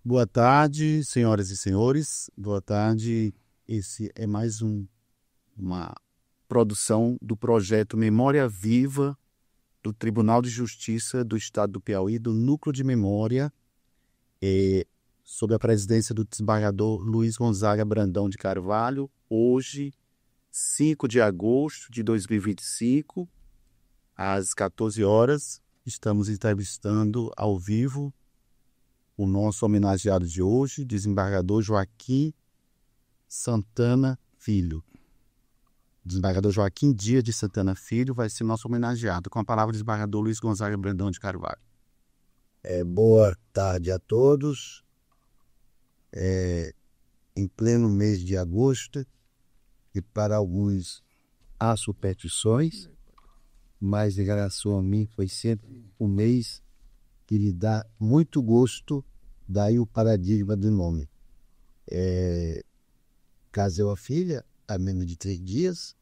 Boa tarde, senhoras e senhores. Boa tarde. Esse é mais uma produção do projeto Memória Viva do Tribunal de Justiça do Estado do Piauí, do Núcleo de Memória, sob a presidência do desembargador Luiz Gonzaga Brandão de Carvalho. Hoje, 5 de agosto de 2025, às 14 horas, estamos entrevistando ao vivo o nosso homenageado de hoje, desembargador Joaquim Santana Filho. Desembargador Joaquim Dias de Santana Filho vai ser nosso homenageado. Com a palavra, o desembargador Luiz Gonzaga Brandão de Carvalho. Boa tarde a todos. Em pleno mês de agosto, e para alguns há superstições, mas em relação a mim foi sempre um mês que lhe dá muito gosto, daí o paradigma do nome. Casei uma filha há menos de 3 dias,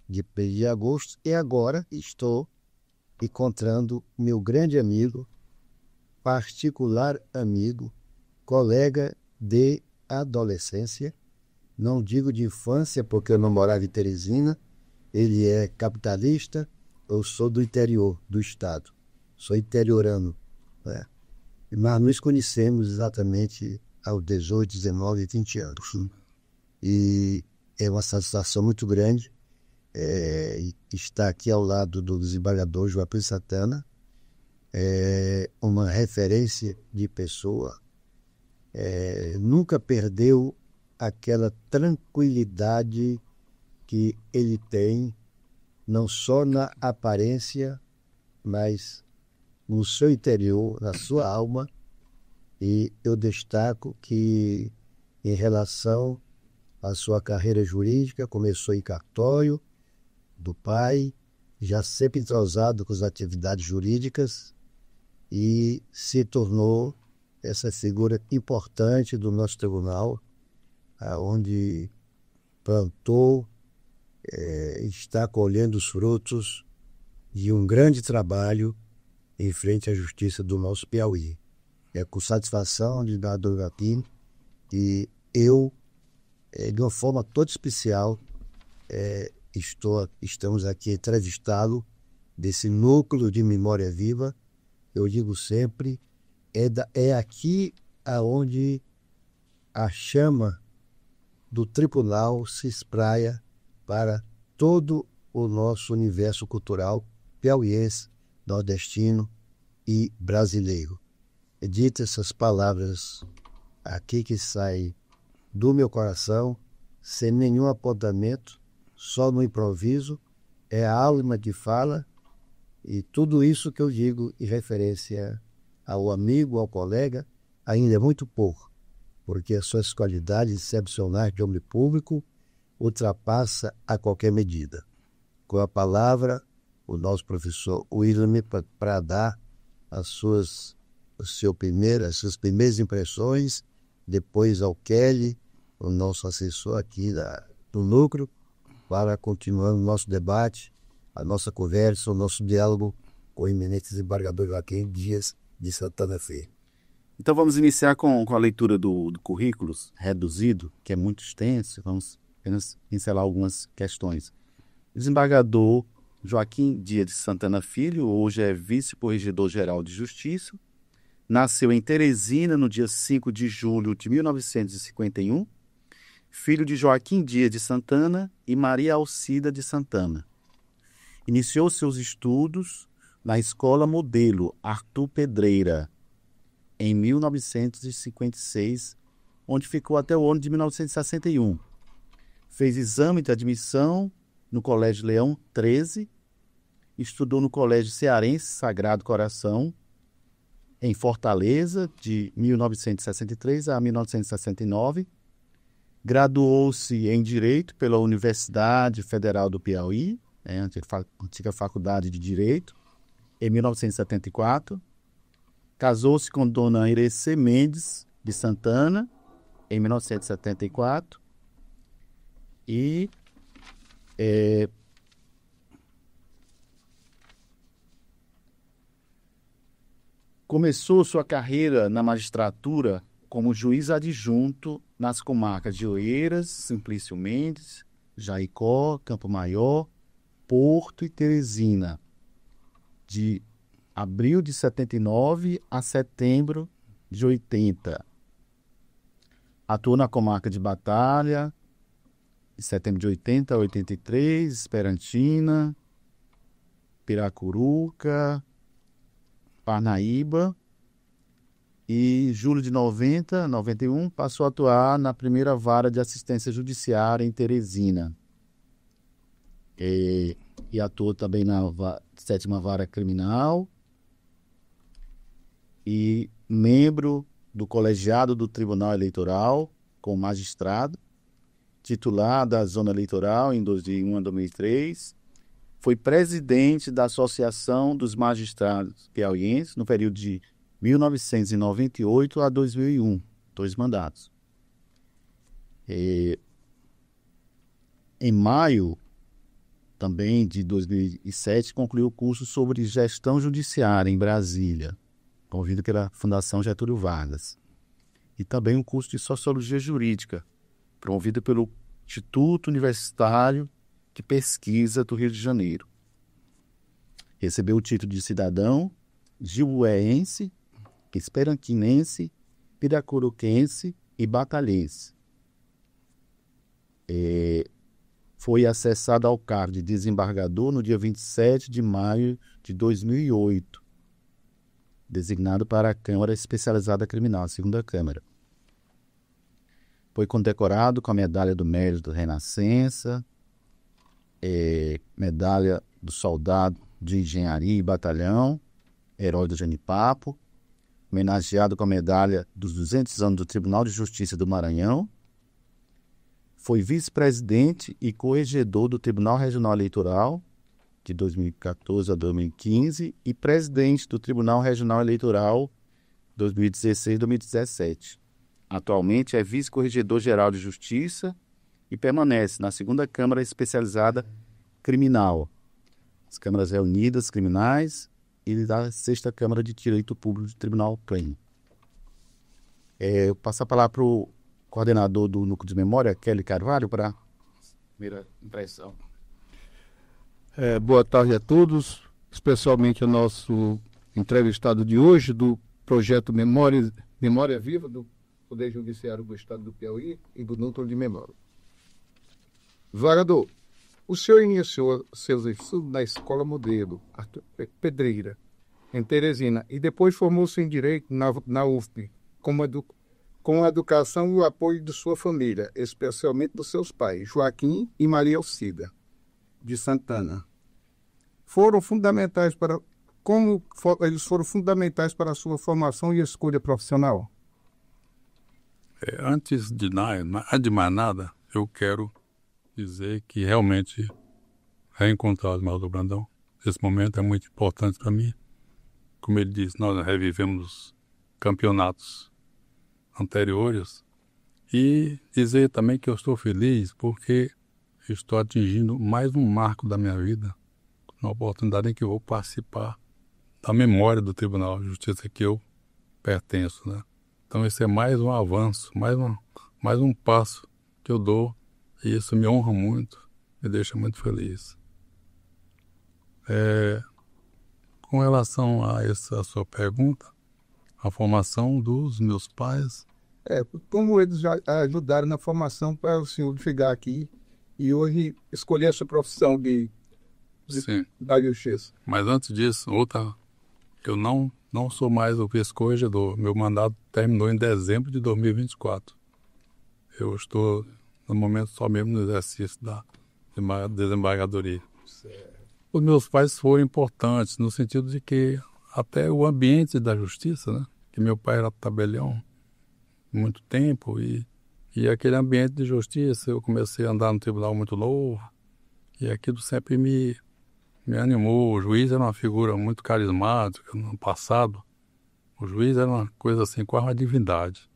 de 1 de agosto, e agora estou encontrando meu grande amigo, particular amigo, colega de adolescência, não digo de infância, porque eu não morava em Teresina, ele é capitalista, eu sou do interior do estado, sou interiorano, né? Mas nos conhecemos exatamente aos 18, 19, 20 anos. E é uma satisfação muito grande estar aqui ao lado do desembargador Joaquim Santana, uma referência de pessoa, nunca perdeu aquela tranquilidade que ele tem, não só na aparência, mas no seu interior, na sua alma. E eu destaco que, em relação à sua carreira jurídica, começou em cartório do pai, já sempre entrosado com as atividades jurídicas, e se tornou essa figura importante do nosso tribunal, onde plantou, está colhendo os frutos de um grande trabalho em frente à justiça do nosso Piauí. É com satisfação, desembargador Joaquim, que eu, de uma forma toda especial, estamos aqui entrevistá-lo desse núcleo de memória viva. Eu digo sempre, é aqui aonde a chama do tribunal se espraia para todo o nosso universo cultural piauiense, nordestino e brasileiro. Dito essas palavras aqui que saem do meu coração, sem nenhum apontamento, só no improviso, é a alma de fala, e tudo isso que eu digo em referência ao amigo, ao colega, ainda é muito pouco, porque as suas qualidades excepcionais de homem público ultrapassa a qualquer medida. Com a palavra, o nosso professor William, para dar as suas primeiras impressões, depois ao Kelly, o nosso assessor aqui do núcleo, para continuar o nosso debate, a nossa conversa, o nosso diálogo com o eminente desembargador Joaquim Dias de Santana Filho. Então vamos iniciar com a leitura do currículo reduzido, que é muito extenso. Vamos apenas pincelar algumas questões. Desembargador Joaquim Dias de Santana Filho, hoje é vice-corregedor-geral de Justiça. Nasceu em Teresina no dia 5 de julho de 1951, filho de Joaquim Dias de Santana e Maria Alcida de Santana. Iniciou seus estudos na Escola Modelo Arthur Pedreira, em 1956, onde ficou até o ano de 1961. Fez exame de admissão no Colégio Leão 13, estudou no Colégio Cearense Sagrado Coração, em Fortaleza, de 1963 a 1969. Graduou-se em Direito pela Universidade Federal do Piauí, antiga Faculdade de Direito, em 1974. Casou-se com Dona Irecê Mendes de Santana, em 1974. E começou sua carreira na magistratura como juiz adjunto nas comarcas de Oeiras, Simplício Mendes, Jaicó, Campo Maior, Porto e Teresina, de abril de 79 a setembro de 80. Atuou na comarca de Batalha, de setembro de 80 a 83, Esperantina, Piracuruca, Parnaíba, e julho de 90, 91, passou a atuar na primeira vara de assistência judiciária em Teresina. E atuou também na sétima vara criminal e membro do colegiado do Tribunal Eleitoral como magistrado, titular da Zona Eleitoral em 2001 a 2003, foi presidente da Associação dos Magistrados Piauienses no período de 1998 a 2001, 2 mandatos. Em maio também de 2007, concluiu o curso sobre gestão judiciária em Brasília, promovido pela Fundação Getúlio Vargas. E também um curso de Sociologia Jurídica, promovido pelo Instituto Universitário de Pesquisa do Rio de Janeiro. Recebeu o título de cidadão gilboense, esperantinense, piracuruquense e batalhense. Foi acessado ao cargo de desembargador no dia 27 de maio de 2008, designado para a Câmara Especializada Criminal, a segunda Câmara. Foi condecorado com a Medalha do Mérito da Renascença, Medalha do Soldado de Engenharia e Batalhão, Herói do Genipapo, homenageado com a Medalha dos 200 anos do Tribunal de Justiça do Maranhão. Foi vice-presidente e corregedor do Tribunal Regional Eleitoral de 2014 a 2015 e presidente do Tribunal Regional Eleitoral 2016 e 2017. Atualmente é vice-corregedor-geral de Justiça e permanece na segunda Câmara Especializada Criminal, as Câmaras Reunidas Criminais e da sexta Câmara de Direito Público do Tribunal Pleno. Eu passo a palavra para o coordenador do Núcleo de Memória, Kelly Carvalho, para a primeira impressão. Boa tarde a todos, especialmente ao nosso entrevistado de hoje do projeto Memória Viva do Poder Judiciário do Estado do Piauí e do Núcleo de Memória. Varador, o senhor iniciou seus estudos na Escola Modelo, Pedreira, em Teresina, e depois formou-se em Direito na UFP, com a educação e o apoio de sua família, especialmente dos seus pais, Joaquim e Maria Alcida, de Santana. Eles foram fundamentais para a sua formação e escolha profissional? Antes de mais nada, eu quero dizer que realmente reencontrar o Osmar Brandão, esse momento é muito importante para mim. Como ele disse, nós revivemos campeonatos anteriores e dizer também que eu estou feliz porque estou atingindo mais um marco da minha vida, uma oportunidade em que eu vou participar da memória do Tribunal de Justiça que eu pertenço, né? Então esse é mais um avanço, mais um passo que eu dou e isso me honra muito, me deixa muito feliz. Com relação a essa sua pergunta, a formação dos meus pais... Como eles já ajudaram na formação para o senhor chegar aqui e hoje escolher essa profissão da justiça. Mas antes disso, eu não sou mais o vice-corregedor. Meu mandato terminou em dezembro de 2024. Eu estou, no momento, só mesmo no exercício da desembargadoria. Certo. Os meus pais foram importantes no sentido de que até o ambiente da justiça, né? Que meu pai era tabelião muito tempo e aquele ambiente de justiça, eu comecei a andar no tribunal muito novo e aquilo sempre me animou. O juiz era uma figura muito carismática no passado. O juiz era uma coisa assim, quase uma divindade.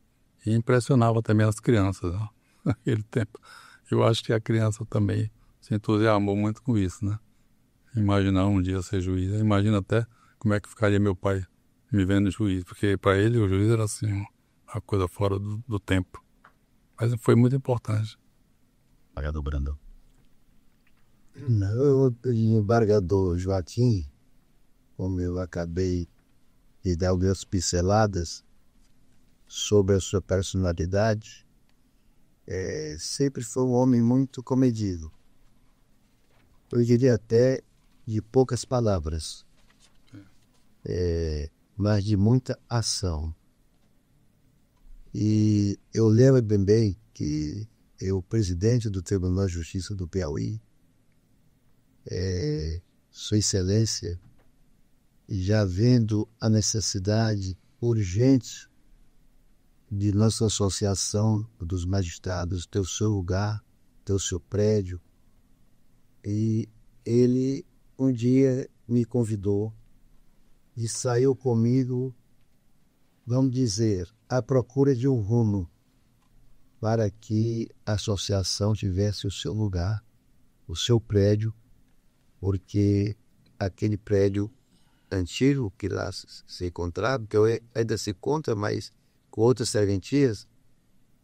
E impressionava também as crianças, né? Naquele tempo. Eu acho que a criança também se entusiasmou muito com isso, né? Imaginar um dia ser juiz. Imagina até como é que ficaria meu pai me vendo juiz, porque para ele o juiz era assim, uma coisa fora do tempo. Mas foi muito importante. Desembargador Brandão. Não, o desembargador Joaquim, como eu acabei de dar algumas pinceladas sobre a sua personalidade, sempre foi um homem muito comedido. Eu diria até de poucas palavras, mas de muita ação. E eu lembro bem que o presidente do Tribunal de Justiça do Piauí, Sua Excelência, já vendo a necessidade urgente de nossa associação dos magistrados ter o seu lugar, ter o seu prédio, e ele um dia me convidou e saiu comigo, vamos dizer, à procura de um rumo para que a associação tivesse o seu lugar, o seu prédio, porque aquele prédio antigo que lá se encontrava, que ainda se encontra, mas com outras serventias,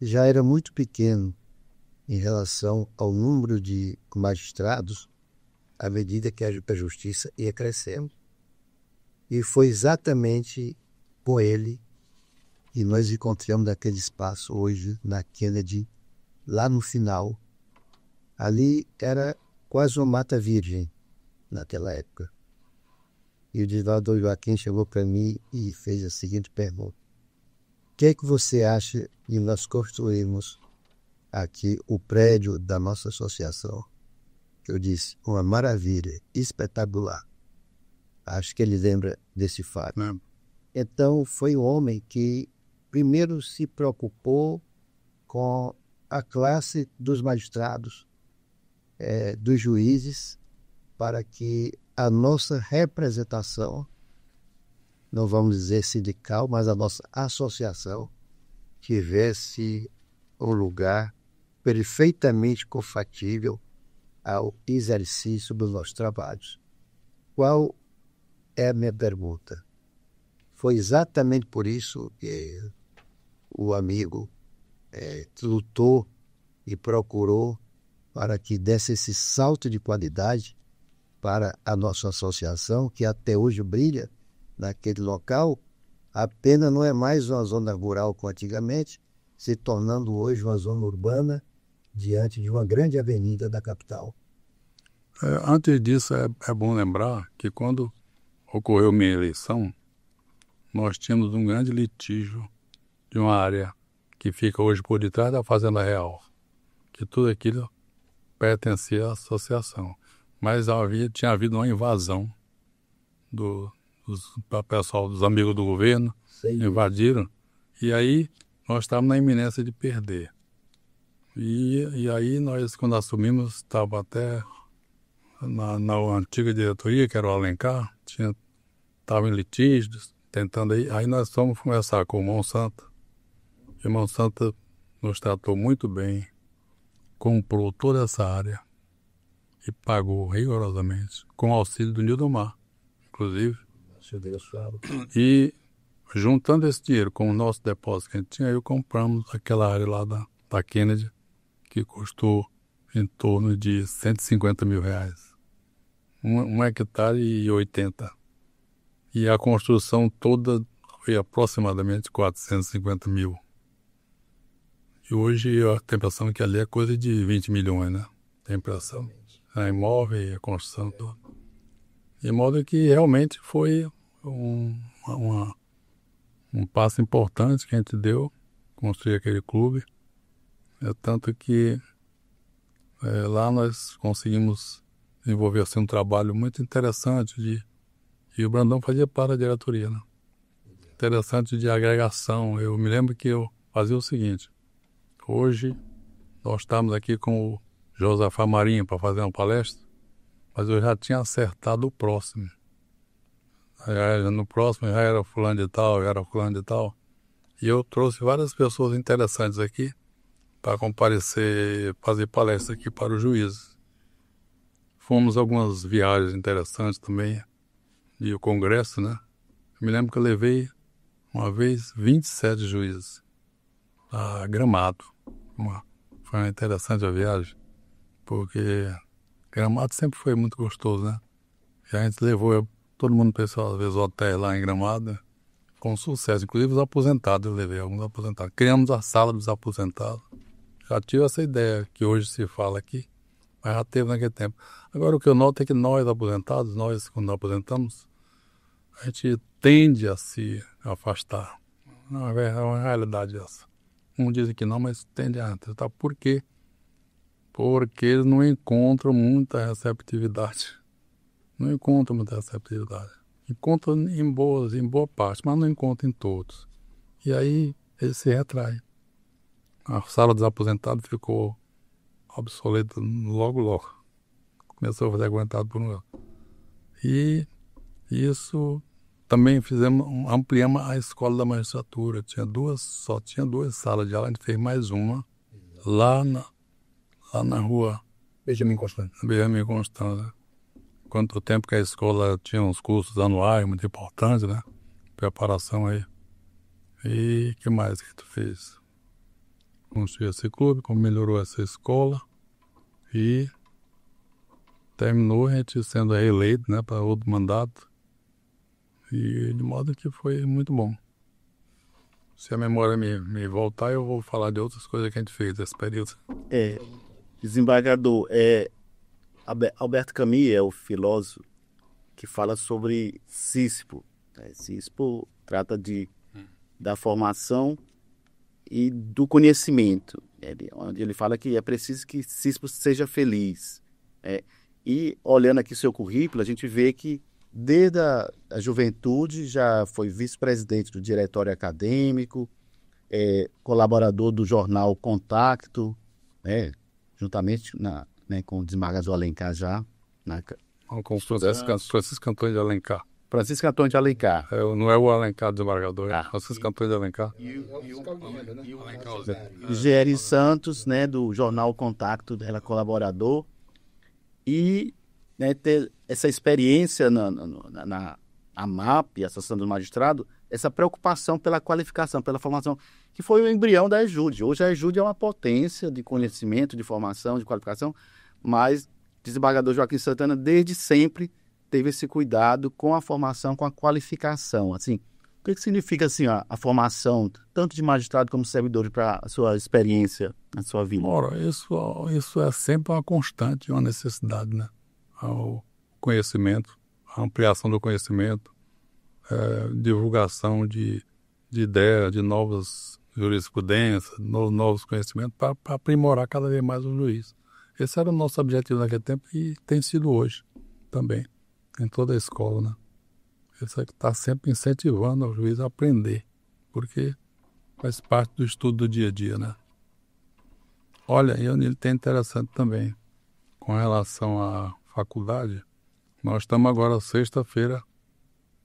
já era muito pequeno em relação ao número de magistrados à medida que a justiça ia crescendo. E foi exatamente com ele que nós encontramos naquele espaço hoje, na Kennedy, lá no final. Ali era quase uma mata virgem naquela época. E o desembargador Joaquim chegou para mim e fez a seguinte pergunta: o que é que você acha de nós construirmos aqui o prédio da nossa associação? Eu disse: uma maravilha, espetacular. Acho que ele lembra desse fato. Então, foi um homem que primeiro se preocupou com a classe dos magistrados, dos juízes, para que a nossa representação, não vamos dizer sindical, mas a nossa associação, tivesse um lugar perfeitamente compatível ao exercício dos nossos trabalhos. Qual é a minha pergunta? Foi exatamente por isso que o amigo lutou e procurou para que desse esse salto de qualidade para a nossa associação, que até hoje brilha naquele local. A pena não é mais uma zona rural como antigamente, se tornando hoje uma zona urbana diante de uma grande avenida da capital. Antes disso, é bom lembrar que quando ocorreu minha eleição, nós tínhamos um grande litígio de uma área que fica hoje por detrás da Fazenda Real, que tudo aquilo pertencia à associação. Mas tinha havido uma invasão do pessoal, dos amigos do governo, invadiram, e aí nós estávamos na iminência de perder. E aí nós, quando assumimos, estava até na antiga diretoria, que era o Alencar, estava em litígios, tentando aí nós fomos conversar com o Monsanto. E o Monsanto nos tratou muito bem, comprou toda essa área e pagou rigorosamente, com auxílio do Nildomar, inclusive. E juntando esse dinheiro com o nosso depósito que a gente tinha, aí compramos aquela área lá da Kennedy, que custou em torno de 150 mil reais. 1,80 hectare. E a construção toda foi aproximadamente 450 mil. E hoje eu tenho a impressão que ali é coisa de 20 milhões, né? Tem a impressão. A imóvel e a construção toda. Imóvel que realmente foi um passo importante que a gente deu, construir aquele clube. Tanto que lá nós conseguimos desenvolver assim, um trabalho muito interessante e o Brandão fazia parte da diretoria, né? Interessante de agregação. Eu me lembro que eu fazia o seguinte: hoje nós estamos aqui com o Josafá Marinho para fazer uma palestra, mas eu já tinha acertado o próximo. No próximo já era fulano de tal, E eu trouxe várias pessoas interessantes aqui para comparecer, fazer palestra aqui para os juízes. Fomos algumas viagens interessantes também, e o congresso, né? Eu me lembro que eu levei uma vez 27 juízes. a Gramado. Foi interessante a viagem, porque Gramado sempre foi muito gostoso, né? E a gente levou todo mundo, pessoal, às vezes, hotéis lá em Gramado, com sucesso. Inclusive os aposentados, eu levei alguns aposentados. Criamos a sala dos aposentados. Já tive essa ideia que hoje se fala aqui, mas já teve naquele tempo. Agora, o que eu noto é que nós aposentados, nós, quando nos aposentamos, a gente tende a se afastar. Não, é uma realidade essa. Um dizem que não, mas tende a tentar. Por quê? Porque eles não encontram muita receptividade. Não encontram muita receptividade. Encontram em boa parte, mas não encontram em todos. E aí eles se retraem. A sala dos aposentados ficou obsoleta logo. Começou a fazer aguentado por um. E isso também ampliamos a escola da magistratura. Só tinha duas salas de aula, a gente fez mais uma lá na rua Benjamin Constância. Quanto tempo que a escola tinha uns cursos anuais muito importantes, né? Preparação aí. E o que mais que tu fez? Construiu esse clube, como melhorou essa escola e terminou a gente sendo reeleito, né, para outro mandato. E de modo que foi muito bom. Se a memória me voltar, eu vou falar de outras coisas que a gente fez nesse período. Desembargador, Alberto Camus é o filósofo que fala sobre Sísifo. Sísifo trata da formação e do conhecimento, onde ele fala que é preciso que Sísifo seja feliz. E olhando aqui seu currículo, a gente vê que desde a juventude já foi vice-presidente do diretório acadêmico, colaborador do jornal Contacto, juntamente com o desembargador Alencar já. Com o Francisco Antônio de Alencar. Francisco Antônio de Alencar. Não é o Alencar desembargador, é Francisco Antônio de Alencar. Geri Santos, do jornal Contacto, ela é colaborador. E ter essa experiência na AMAP, Associação do Magistrado, essa preocupação pela qualificação, pela formação, que foi o embrião da EJUD. Hoje a EJUD é uma potência de conhecimento, de formação, de qualificação, mas o desembargador Joaquim Santana, desde sempre, teve esse cuidado com a formação, com a qualificação. Assim, o que significa assim, a formação, tanto de magistrado como servidor, para a sua experiência, na sua vida? Ora, isso é sempre uma constante, uma necessidade, né? O conhecimento, a ampliação do conhecimento, divulgação de ideias, de novas jurisprudências, novos conhecimentos, para aprimorar cada vez mais o juiz. Esse era o nosso objetivo naquele tempo e tem sido hoje também, em toda a escola, né? Isso é que está sempre incentivando o juiz a aprender, porque faz parte do estudo do dia a dia, né? Olha, e ele tem interessante também, com relação à faculdade, nós estamos agora, sexta-feira,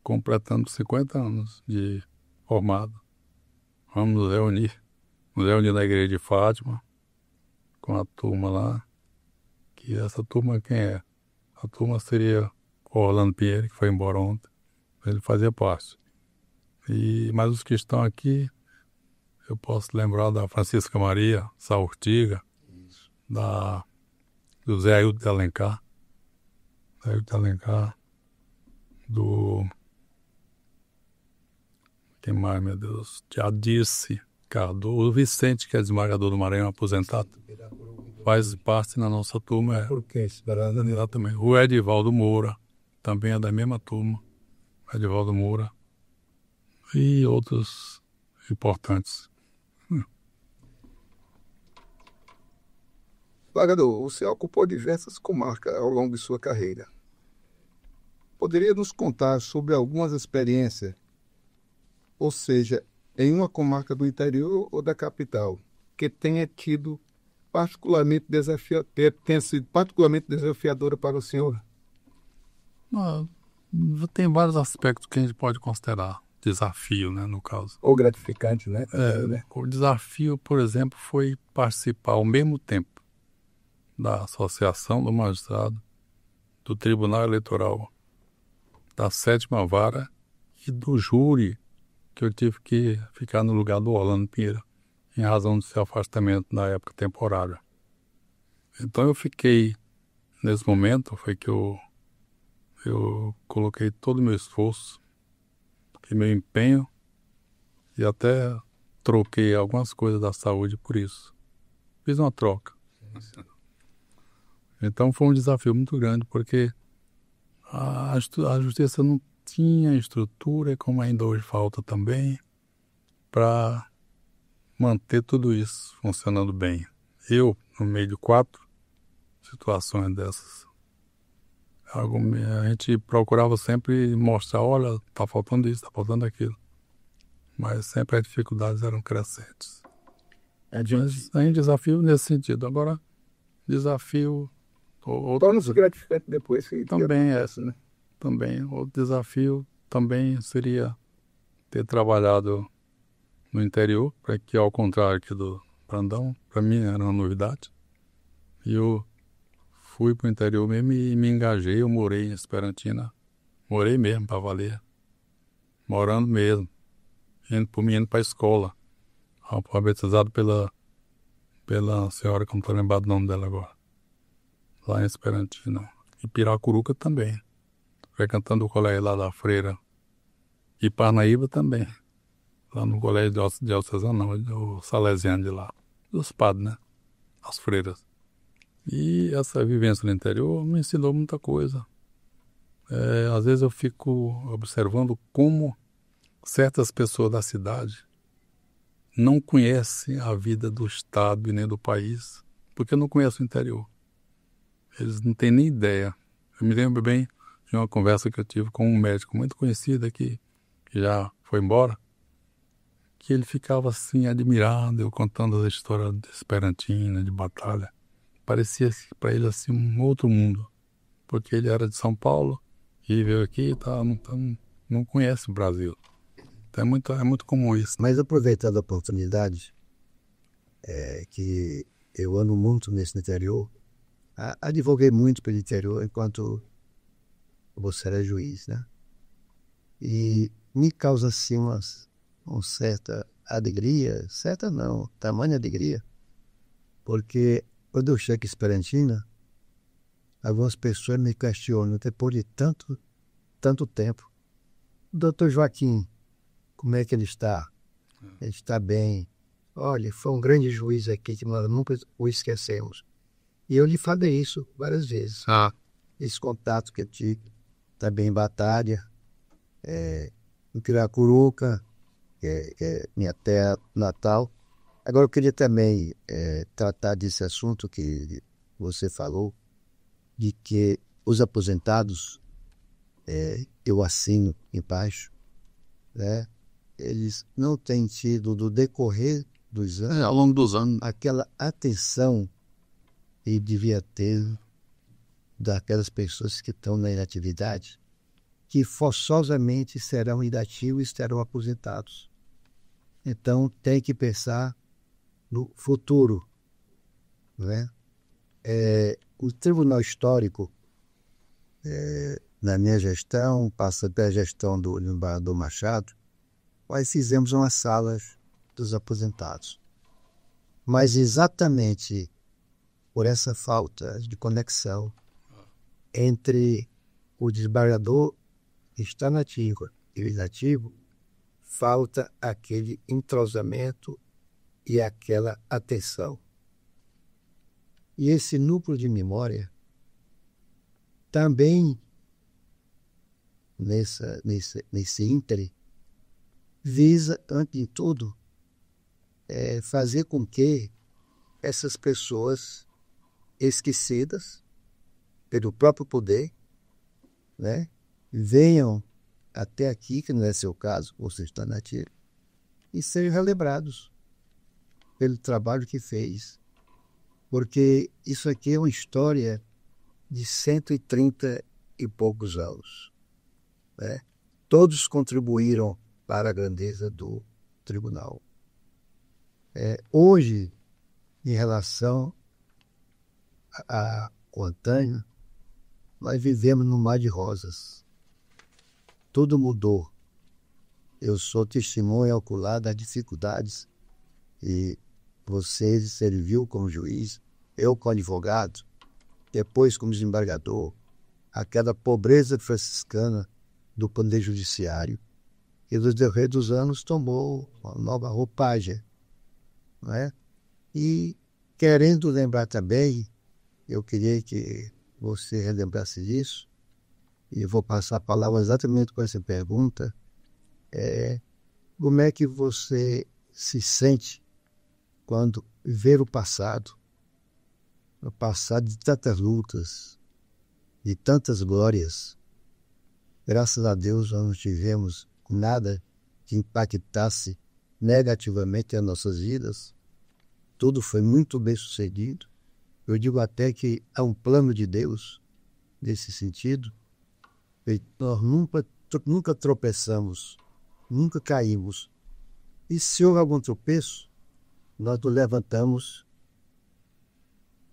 completando 50 anos de formado. Vamos nos reunir na igreja de Fátima, com a turma lá, que essa turma quem é? A turma seria o Orlando Pinheiro, que foi embora ontem, ele fazia parte. Mas os que estão aqui, eu posso lembrar da Francisca Maria Saurtiga, do Zé Ailton de Alencar, quem mais, meu Deus? Já disse, Cardoso, o Vicente, que é desembargador do Maranhão, aposentado, faz parte na nossa turma. Por que Exatamente. O Edivaldo Moura, também é da mesma turma. Edivaldo Moura. E outros importantes. Desembargador, o senhor ocupou diversas comarcas ao longo de sua carreira. Poderia nos contar sobre algumas experiências, ou seja, em uma comarca do interior ou da capital, que tenha sido particularmente desafiadora para o senhor? Tem vários aspectos que a gente pode considerar desafio, né, no caso. Ou gratificante, né? O desafio, por exemplo, foi participar ao mesmo tempo da Associação do Magistrado, do Tribunal Eleitoral, da 7ª Vara e do júri, que eu tive que ficar no lugar do Orlando Pinheiro. em razão do seu afastamento na época temporária. Então eu fiquei, nesse momento, foi que eu coloquei todo o meu esforço e meu empenho e até troquei algumas coisas da saúde por isso. Fiz uma troca. Então foi um desafio muito grande, porque a justiça não tinha estrutura, como ainda hoje falta também, para manter tudo isso funcionando bem. Eu, no meio de 4 situações dessas, a gente procurava sempre mostrar, olha, está faltando isso, está faltando aquilo. Mas sempre as dificuldades eram crescentes. Mas aí desafio nesse sentido. Agora, desafio... Torna-se gratificante depois. Também é, né? Também. O desafio também seria ter trabalhado no interior, para que, ao contrário aqui do Brandão, para mim era uma novidade. E eu fui para o interior mesmo e me engajei. Eu morei em Esperantina. Morei mesmo, para valer. Morando mesmo. Indo para a escola. Alfabetizado pela senhora, que eu não estou lembrado do nome dela agora. Lá em Esperantina. E Piracuruca também. Frequentando o colégio lá da Freira. E Parnaíba também. Lá no colégio de Diocesano, não, o Salesiano de lá. Dos padres, né? As freiras. E essa vivência no interior me ensinou muita coisa. Às vezes eu fico observando como certas pessoas da cidade não conhecem a vida do estado e nem do país, porque não conhecem o interior. Eles não têm nem ideia. Eu me lembro bem de uma conversa que eu tive com um médico muito conhecido aqui, que já foi embora, que ele ficava assim admirado, eu contando a história de Esperantina, de batalha. Parecia para ele assim um outro mundo, porque ele era de São Paulo e veio aqui e não conhece o Brasil. Então é muito comum isso. Mas aproveitando a oportunidade, que eu ando muito nesse interior, advoguei muito pelo interior enquanto você era juiz, né? E me causa assim uma certa alegria, certa não, tamanha alegria, porque quando eu chego em Esperantina, algumas pessoas me questionam, depois de tanto tempo, o doutor Joaquim, como é que ele está? Ele está bem. Olha, foi um grande juiz aqui que nós nunca o esquecemos. E eu lhe falei isso várias vezes. Esse contato que eu tive, também em Batalha, em Piracuruca, que é minha terra natal. Agora eu queria também tratar desse assunto que você falou, de que os aposentados, eu assino embaixo, né? Eles não têm tido, no decorrer dos anos, Ao longo dos anos, aquela atenção que devia ter daquelas pessoas que estão na inatividade, que forçosamente serão inativos e serão aposentados. Então tem que pensar no futuro, né? O Tribunal Histórico, na minha gestão, passa pela gestão do embaixador Machado, nós fizemos umas salas dos aposentados. Mas exatamente por essa falta de conexão entre o desembargador que está nativo e o inativo, falta aquele entrosamento e aquela atenção. E esse núcleo de memória também, nesse íntere, visa, antes de tudo, fazer com que essas pessoas esquecidas pelo próprio poder, né, venham até aqui, que não é seu caso, você está nativo, e sejam relembrados pelo trabalho que fez. Porque isso aqui é uma história de 130 e poucos anos, né? Todos contribuíram para a grandeza do tribunal. Hoje, em relação ao antanho, nós vivemos num mar de rosas. Tudo mudou. Eu sou testemunha ocular das dificuldades E você serviu como juiz, eu como advogado, depois como desembargador, aquela pobreza franciscana do poder judiciário, que no decorrer dos anos tomou uma nova roupagem, não é? E querendo lembrar também, eu queria que você relembrasse disso, e eu vou passar a palavra exatamente com essa pergunta, como é que você se sente quando ver o passado de tantas lutas, de tantas glórias. Graças a Deus nós não tivemos nada que impactasse negativamente as nossas vidas. Tudo foi muito bem sucedido. Eu digo até que há um plano de Deus nesse sentido. E nós nunca tropeçamos, nunca caímos. E se houve algum tropeço, nós nos levantamos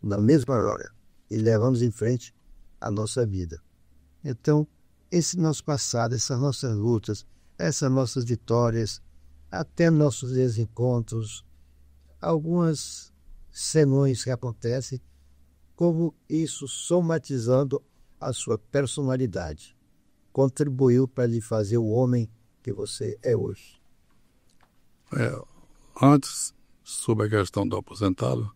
na mesma hora e levamos em frente a nossa vida. Então, esse nosso passado, essas nossas lutas, essas nossas vitórias, até nossos desencontros, algumas senões que acontecem, como isso somatizando a sua personalidade, contribuiu para lhe fazer o homem que você é hoje. Antes, sobre a questão do aposentado,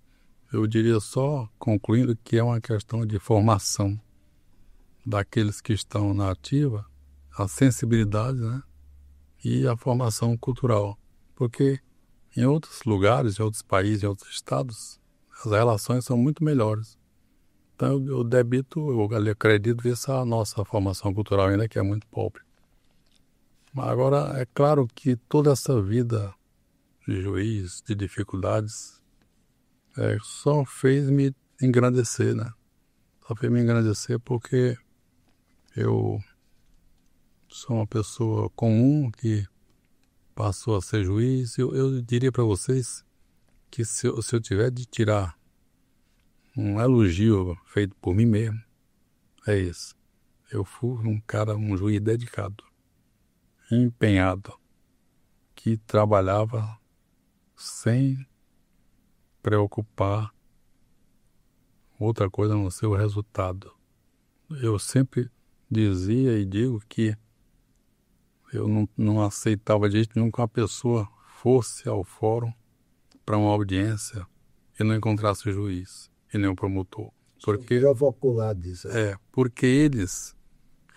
eu diria só, concluindo, que é uma questão de formação daqueles que estão na ativa, a sensibilidade, né? E a formação cultural. Porque em outros lugares, em outros países, em outros estados, as relações são muito melhores. Então eu acredito essa nossa formação cultural ainda que é muito pobre. Mas agora, é claro que toda essa vida de juiz, de dificuldades, só fez me engrandecer, né? Só fez me engrandecer porque eu sou uma pessoa comum que passou a ser juiz. Eu diria para vocês que se eu tiver de tirar um elogio feito por mim mesmo, é esse. Eu fui um juiz dedicado, empenhado, que trabalhava sem preocupar outra coisa a não ser o resultado. Eu sempre dizia e digo que eu não aceitava de jeito nenhum que uma pessoa fosse ao fórum para uma audiência e não encontrasse o juiz e nem o promotor. Porque Disso. Porque eles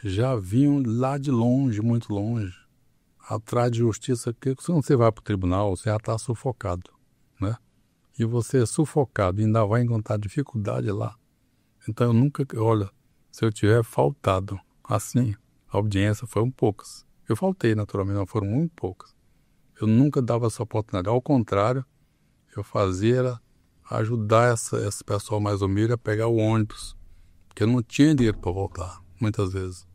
já vinham lá de longe, muito longe, atrás de justiça, porque quando você vai para o tribunal, você já está sufocado, né? E você é sufocado e ainda vai encontrar dificuldade lá. Então eu nunca, olha, se eu tiver faltado, assim, a audiência foram poucas. Eu faltei, naturalmente, mas foram muito poucas. Eu nunca dava essa oportunidade. Ao contrário, eu fazia era ajudar esse pessoal mais humilde a pegar o ônibus, porque eu não tinha dinheiro para voltar, muitas vezes.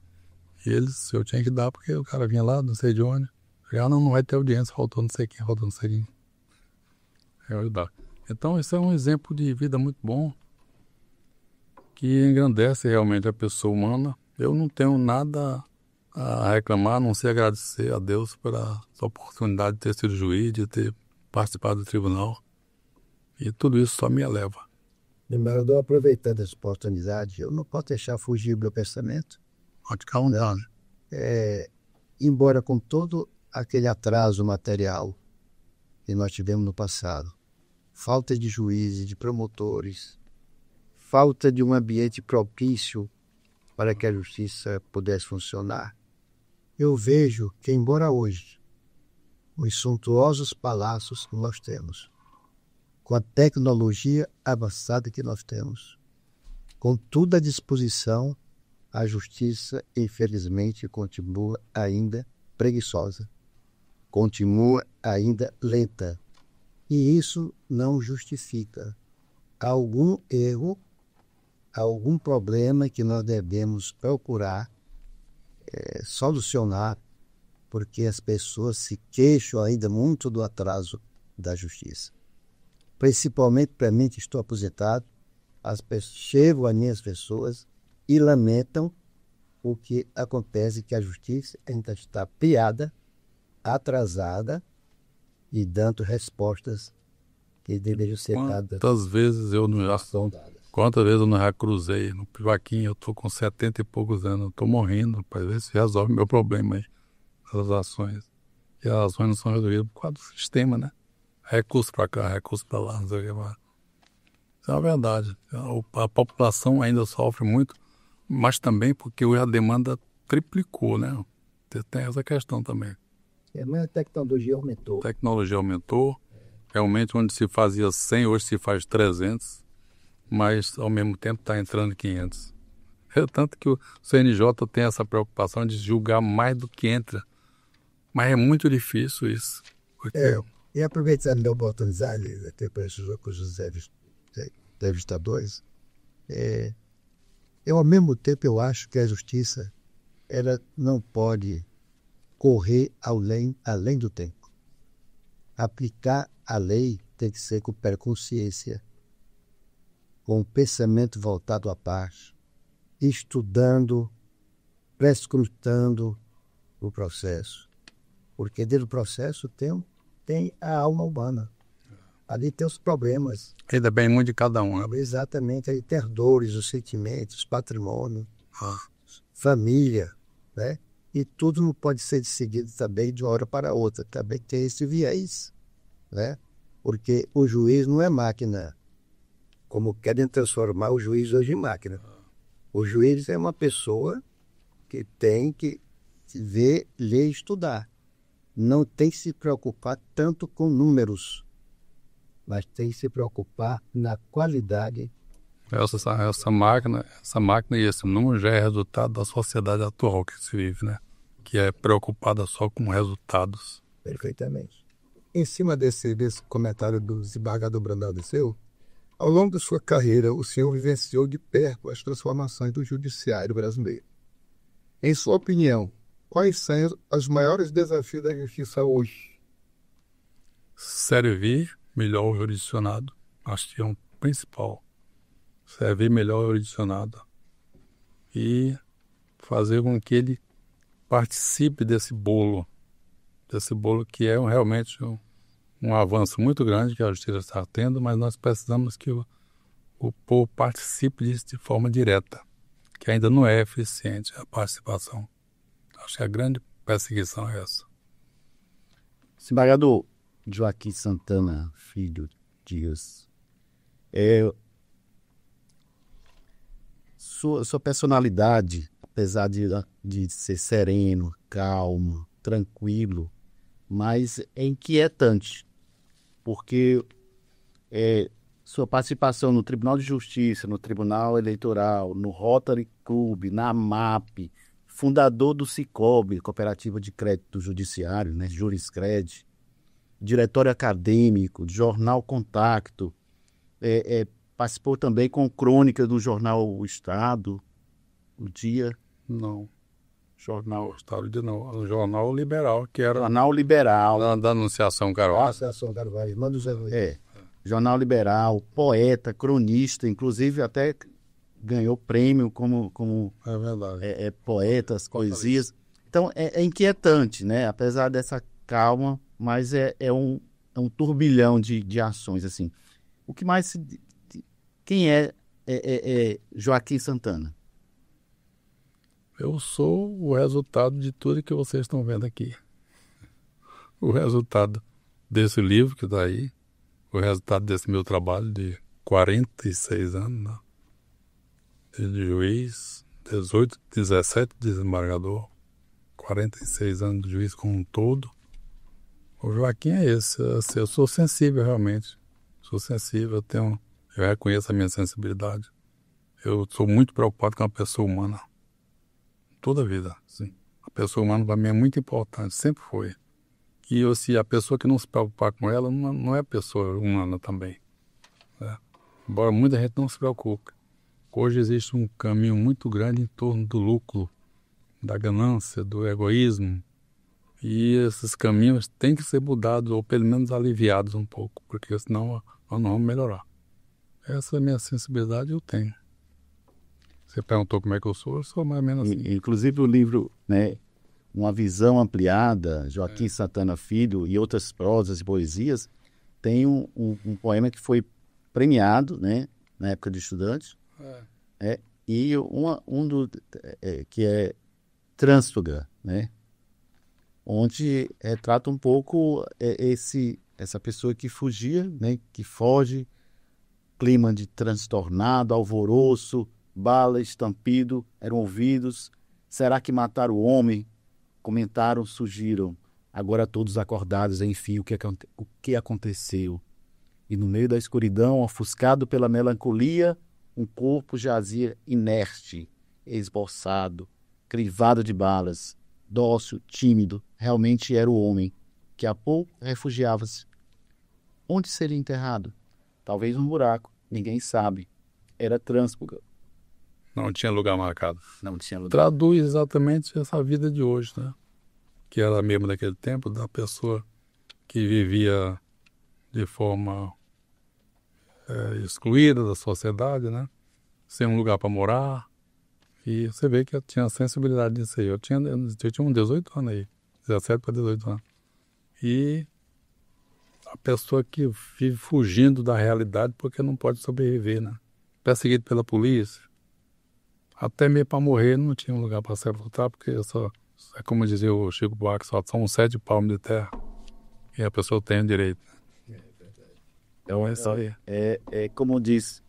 E eles, eu tinha que dar, porque o cara vinha lá, não sei de onde. Já não vai ter audiência, faltou não sei quem, faltou não sei quem. Eu ajudava. Então, esse é um exemplo de vida muito bom, que engrandece realmente a pessoa humana. Eu não tenho nada a reclamar, a não sei agradecer a Deus pela oportunidade de ter sido juiz, de ter participado do tribunal. E tudo isso só me eleva. Desembargador, aproveitando essa oportunidade, eu não posso deixar fugir do meu pensamento. Pode ficar onde ela, né? Embora com todo aquele atraso material que nós tivemos no passado, falta de juízes, de promotores, falta de um ambiente propício para que a justiça pudesse funcionar, eu vejo que, embora hoje, os suntuosos palácios que nós temos, com a tecnologia avançada que nós temos, com tudo à disposição, a justiça, infelizmente, continua ainda preguiçosa, continua ainda lenta. E isso não justifica algum erro, algum problema que nós devemos procurar solucionar, porque as pessoas se queixam ainda muito do atraso da justiça. Principalmente para mim, que estou aposentado, chegam a mim as pessoas e lamentam o que acontece, que a justiça ainda está piada, atrasada e dando respostas que deveriam ser dadas. Quantas vezes eu não já cruzei no Joaquim, eu tô com 70 e poucos anos, eu tô morrendo, para ver se resolve meu problema aí, as ações. E as ações não são resolvidas por causa do sistema, né? Recurso para cá, recurso para lá, não sei o que mais. Isso é uma verdade. A população ainda sofre muito, mas também porque a demanda triplicou, né? Tem essa questão também. Mas a tecnologia aumentou. A tecnologia aumentou. Realmente, onde se fazia 100, hoje se faz 300. Mas, ao mesmo tempo, está entrando 500. É tanto que o CNJ tem essa preocupação de julgar mais do que entra. Mas é muito difícil isso. Porque... E aproveitando a oportunidade, até para esses outros entrevistadores, eu, ao mesmo tempo, eu acho que a justiça ela não pode correr além do tempo. Aplicar a lei tem que ser com consciência, com o pensamento voltado à paz, estudando, prescrutando o processo. Porque dentro do processo tem a alma humana. Ali tem os problemas. Ainda bem muito de cada um. Né? Exatamente. Ali tem as dores, os sentimentos, patrimônio, família, né? E tudo não pode ser decidido também de uma hora para outra. Também tem esse viés, né? Porque o juiz não é máquina, como querem transformar o juiz hoje em máquina. O juiz é uma pessoa que tem que ver, ler e estudar. Não tem que se preocupar tanto com números, mas tem que se preocupar na qualidade. Essa máquina e esse número já é resultado da sociedade atual que se vive, né? Que é preocupada só com resultados. Perfeitamente. Em cima desse comentário do desembargador Brandão Disseu, ao longo da sua carreira, o senhor vivenciou de perto as transformações do judiciário brasileiro. Em sua opinião, quais são os maiores desafios da justiça hoje? Servir melhor o jurisdicionado. Acho que é um principal. Servir melhor o jurisdicionado. E fazer com que ele participe desse bolo que é realmente um avanço muito grande que a justiça está tendo, mas nós precisamos que o povo participe disso de forma direta, que ainda não é eficiente a participação. Acho que a grande perseguição é essa. Desembargador Joaquim Santana Filho Dias, sua personalidade, apesar de ser sereno, calmo, tranquilo, mas é inquietante, porque sua participação no Tribunal de Justiça, no Tribunal Eleitoral, no Rotary Club, na MAP, fundador do Cicobi, Cooperativa de Crédito Judiciário, né, Juriscred, diretório acadêmico, Jornal Contacto, participou também com crônica do jornal O Estado, O Dia. Não. Jornal O Estado, não. O Jornal Liberal, que era... Jornal Liberal. Da Anunciação Carvalho. Anunciação Carvalho, manda os Jornal Liberal, poeta, cronista, inclusive até ganhou prêmio como é verdade. Poetas, poesias. Então é inquietante, né? Apesar dessa calma, mas é um turbilhão de ações, assim. O que mais quem é Joaquim Santana? Eu sou o resultado de tudo que vocês estão vendo aqui. O resultado desse livro que está aí, o resultado desse meu trabalho de 46 anos, né? De juiz, 18, 17 de desembargador, 46 anos de juiz como um todo. O Joaquim é esse. Eu sou sensível realmente. Sou sensível, eu reconheço a minha sensibilidade. Eu sou muito preocupado com a pessoa humana. Toda a vida, sim. A pessoa humana para mim é muito importante, sempre foi. E se a pessoa que não se preocupar com ela, não é pessoa humana também. Né? Embora muita gente não se preocupe. Hoje existe um caminho muito grande em torno do lucro, da ganância, do egoísmo. E esses caminhos têm que ser mudados, ou pelo menos aliviados um pouco, porque senão nós não vamos melhorar. Essa é a minha sensibilidade, eu tenho. Você perguntou como é que eu sou mais ou menos assim. Inclusive o livro, né, Uma Visão Ampliada, Joaquim Santana Filho e outras prosas e poesias, tem um poema que foi premiado, né, na época de estudante, e que é Trânsfuga, né, onde retrata um pouco essa pessoa que fugia, né, que foge, clima de transtornado, alvoroço, bala, estampido, eram ouvidos. Será que mataram o homem? Comentaram, surgiram. Agora todos acordados, enfim, o que aconteceu? E no meio da escuridão, ofuscado pela melancolia, um corpo jazia inerte, esboçado, crivado de balas, dócil, tímido. Realmente era o homem, que há pouco refugiava-se. Onde seria enterrado? Talvez um buraco, ninguém sabe. Era trânsfuga. Não tinha lugar marcado. Não tinha lugar. Traduz exatamente essa vida de hoje, né? Que era mesmo daquele tempo, da pessoa que vivia de forma excluída da sociedade, né? Sem um lugar para morar. E você vê que eu tinha sensibilidade disso aí. Eu tinha uns 18 anos aí, 17 para 18 anos. E a pessoa que vive fugindo da realidade porque não pode sobreviver, né? Perseguido pela polícia. Até mesmo para morrer não tinha um lugar para sepultar, porque é como dizia o Chico Buarque, só são 7 palmos de terra e a pessoa tem o direito. Então como diz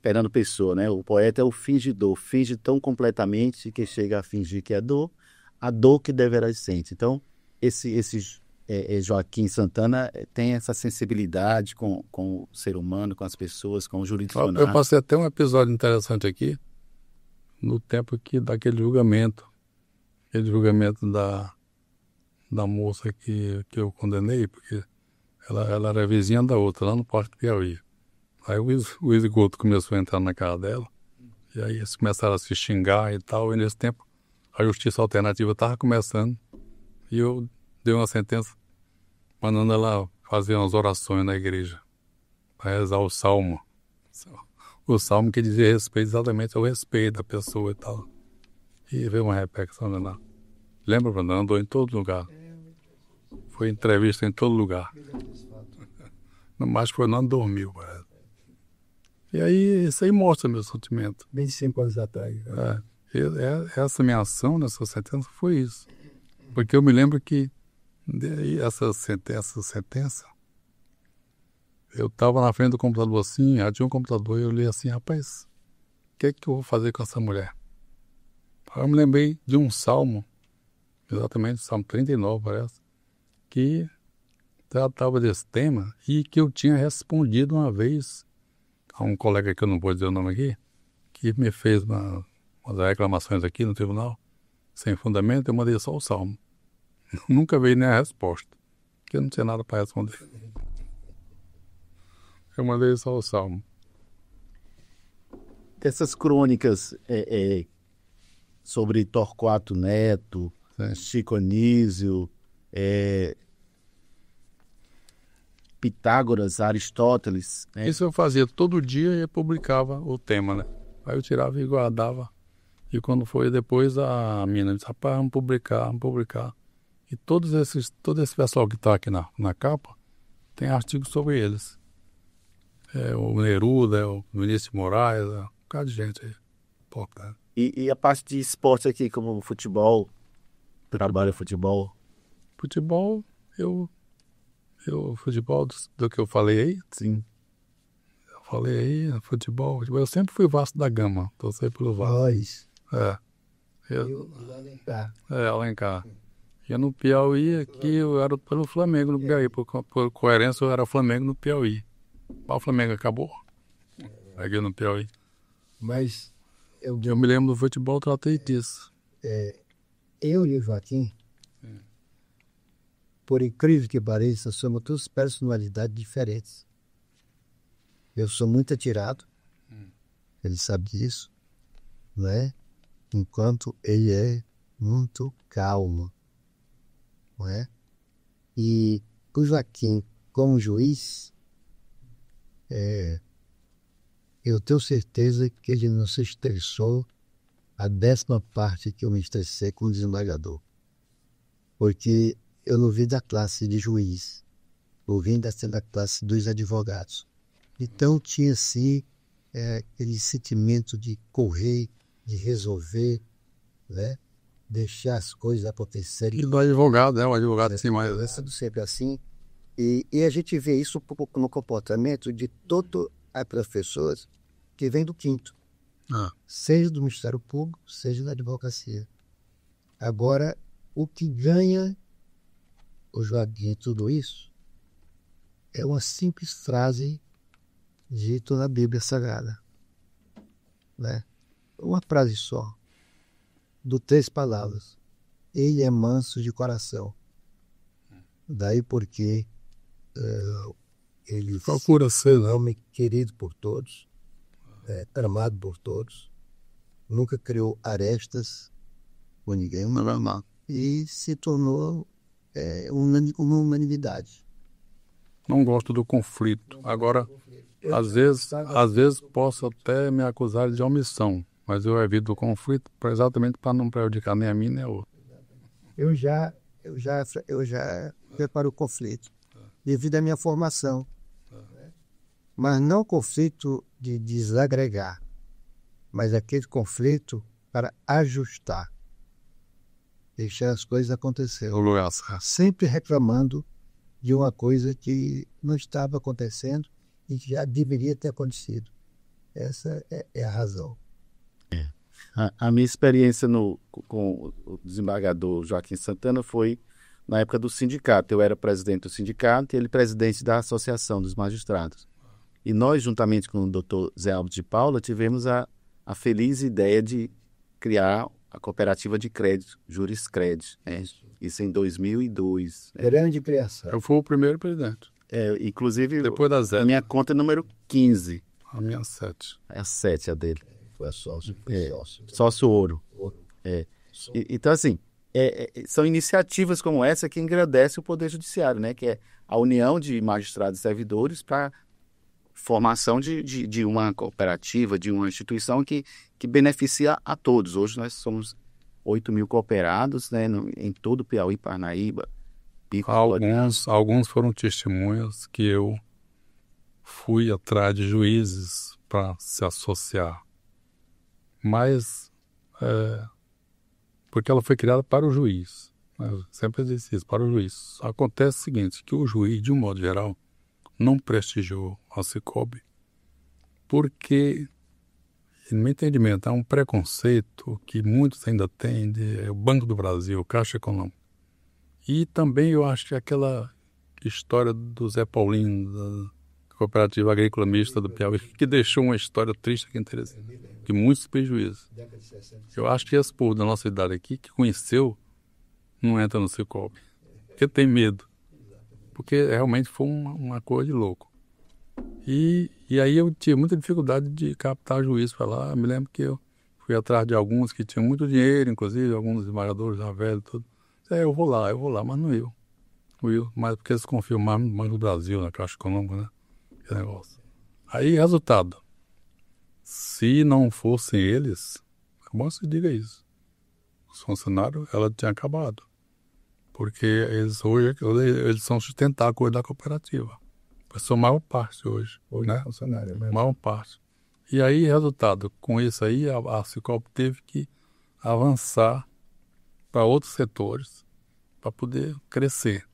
Fernando Pessoa, né? O poeta é o fingidor, finge tão completamente que chega a fingir que é dor, a dor que deverás sente. Então, esse Joaquim Santana tem essa sensibilidade com o ser humano, com as pessoas, com o jurisdicional. Eu passei até um episódio interessante aqui, no tempo daquele julgamento, da moça que eu condenei, porque ela era vizinha da outra, lá no Parque Piauí. Aí o esgoto começou a entrar na casa dela, e aí eles começaram a se xingar e tal, e nesse tempo a justiça alternativa estava começando, e eu dei uma sentença mandando ela fazer umas orações na igreja, para rezar o salmo. O salmo que dizia respeito exatamente ao respeito da pessoa e tal. E veio uma repercussão lá. Lembra, Brandão? Andou em todo lugar. Foi entrevista em todo lugar. Mas foi não dormiu, parece. E aí, isso aí mostra meu sentimento. 25 anos atrás. Essa minha ação nessa sentença foi isso. Porque eu me lembro que essa sentença, eu estava na frente do computador assim, já tinha um computador, e eu li assim, rapaz, o que é que eu vou fazer com essa mulher? Aí eu me lembrei de um salmo, exatamente, Salmo 39, parece, que tratava desse tema e que eu tinha respondido uma vez a um colega que eu não vou dizer o nome aqui, que me fez umas reclamações aqui no tribunal, sem fundamento, eu mandei só o salmo. Nunca veio nem a resposta, porque eu não tinha nada para responder. Eu mandei só o salmo. Essas crônicas sobre Torquato Neto, Chico Anísio, Pitágoras, Aristóteles. Né? Isso eu fazia todo dia e publicava o tema, né? Aí eu tirava e guardava. E quando foi depois, a mina disse, rapaz, vamos publicar. E todo esse pessoal que está aqui na capa, tem artigos sobre eles. O Neruda, o Vinícius de Moraes, um bocado de gente aí. Importante. E a parte de esporte aqui, como futebol, trabalho futebol? Futebol, futebol do que eu falei aí? Sim. Eu falei aí, futebol. Eu sempre fui Vasco da Gama, torcei pelo Vasco. Alencar. E no Piauí, aqui eu era pelo Flamengo no Piauí, por coerência eu era Flamengo no Piauí. Mas o Flamengo acabou, aqui no Piauí. Mas eu me lembro do futebol, tratei disso. Eu e o Joaquim, por incrível que pareça, somos duas personalidades diferentes. Eu sou muito atirado, ele sabe disso, né? Enquanto ele é muito calmo, não é? E o Joaquim, como juiz, eu tenho certeza que ele não se estressou a 10ª parte que eu me estressei com o desembargador. Porque eu não vi da classe de juiz. ouvindo da classe dos advogados. Então tinha assim aquele sentimento de correr, de resolver, né? Deixar as coisas acontecerem. E do advogado, né? O advogado tem mais. É sempre assim. E a gente vê isso um pouco no comportamento de todo as professores que vêm do quinto, seja do Ministério Público, seja da advocacia. Agora, o que ganha o Joaquim em tudo isso é uma simples frase dita na Bíblia Sagrada, né? Uma frase só, de 3 palavras: ele é manso de coração. Daí porque ele Procura ser, é um homem querido por todos, amado por todos, nunca criou arestas com ninguém, e se tornou uma unanimidade. Não gosto do conflito. Agora, às vezes posso até me acusar de omissão, mas eu evito o conflito exatamente para não prejudicar nem a mim nem a outra. Eu já preparo o conflito devido à minha formação, mas não conflito de desagregar, mas aquele conflito para ajustar, deixar as coisas acontecerem. Sempre reclamando de uma coisa que não estava acontecendo e que já deveria ter acontecido. Essa é a razão. A minha experiência com o desembargador Joaquim Santana foi na época do sindicato. Eu era presidente do sindicato e ele presidente da Associação dos Magistrados. E nós, juntamente com o Dr. Zé Alves de Paula, tivemos a feliz ideia de criar a cooperativa de crédito, Juriscred. Isso em 2002. Grande criação. Eu fui o primeiro presidente. Inclusive, depois da Zé. A minha conta é número 15. A minha 7. É a 7, a dele. Foi sócio. Sócio ouro. Então, assim, são iniciativas como essa que engrandecem o Poder Judiciário, né? Que é a união de magistrados e servidores para formação de uma cooperativa, de uma instituição que beneficia a todos. Hoje nós somos 8 mil cooperados, né, em todo o Piauí, Parnaíba. Alguns foram testemunhas que eu fui atrás de juízes para se associar. Mas, porque ela foi criada para o juiz. Eu sempre disse isso, para o juiz. Acontece o seguinte, que o juiz, de um modo geral, não prestigiou a Cicobi, porque, no meu entendimento, há um preconceito que muitos ainda têm o Banco do Brasil, Caixa Econômica. E também eu acho que aquela história do Zé Paulinho, da Cooperativa Agrícola Mista do Piauí, que deixou uma história triste aqui em Teresina, que muitos prejuízos. Eu acho que esse povo da nossa idade aqui, que conheceu, não entra no Cicobi, porque tem medo. Porque realmente foi uma coisa de louco. E aí eu tive muita dificuldade de captar juízo para lá. Me lembro que eu fui atrás de alguns que tinham muito dinheiro, inclusive alguns desembargadores já velhos, tudo. Eu vou lá, mas não eu. Mas porque eles confiam mais no Banco do Brasil, na Caixa Econômica, né? Que negócio. Aí, resultado. Se não fossem eles, é bom que se diga isso. Os funcionários, ela tinha acabado. Porque eles hoje são sustentar a coisa da cooperativa. São a maior parte hoje, né? Funcionário mesmo. Maior parte. E aí, resultado, com isso aí, a Cicobi teve que avançar para outros setores para poder crescer.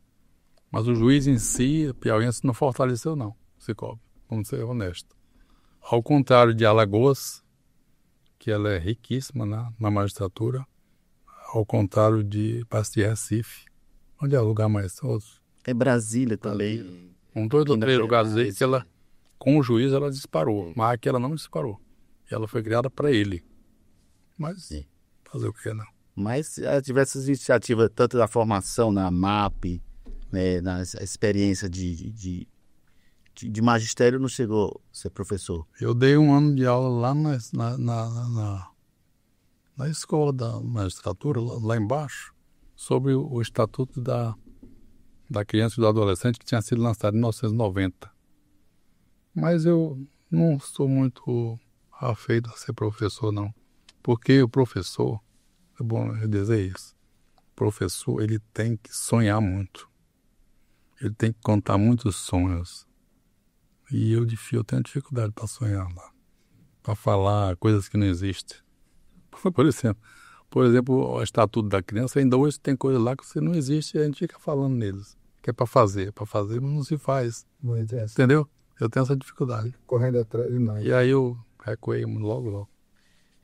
Mas o juiz em si, o piauiense, não fortaleceu não, Cicobi, vamos ser honestos. Ao contrário de Alagoas, que ela é riquíssima na magistratura, ao contrário de Recife, onde é o lugar mais outro? É Brasília também. Um, dois ou três lugares aí que ela, com o juiz, ela disparou. Mas aqui ela não disparou. Ela foi criada para ele. Mas fazer o que não? Mas tivesse essa iniciativa tanto da formação na MAP, né, na experiência de magistério, não chegou a ser professor? Eu dei um ano de aula lá na escola da magistratura, lá embaixo, sobre o Estatuto da Criança e do Adolescente, que tinha sido lançado em 1990. Mas eu não sou muito afeito a ser professor, não. Porque o professor, é bom eu dizer isso, o professor ele tem que sonhar muito. ele tem que contar muitos sonhos. E eu tenho dificuldade para sonhar lá. Para falar coisas que não existem. Por exemplo, o Estatuto da Criança, ainda hoje tem coisa lá que você não existe e a gente fica falando neles. Que é para fazer. Para fazer não se faz. Entendeu? Eu tenho essa dificuldade. Correndo atrás de nós. E aí eu recuei logo.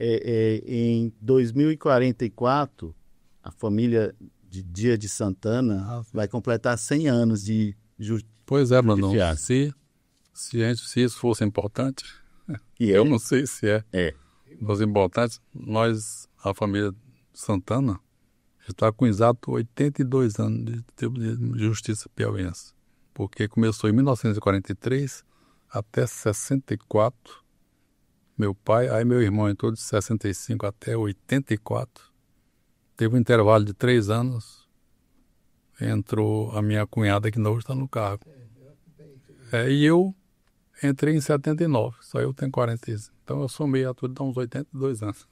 Em 2044, a família de Dia de Santana vai completar 100 anos de Pois é, Brandão. judiciário. Se isso fosse importante, E eu não sei se é. É. Os importantes, nós, a família Santana, está com exato 82 anos de justiça piauiense. Porque começou em 1943 até 64. Meu pai, aí meu irmão entrou de 65 até 84. Teve um intervalo de 3 anos. Entrou a minha cunhada, que hoje está no cargo. E eu entrei em 79, só eu tenho 45. Então eu somei a tudo, dá uns 82 anos.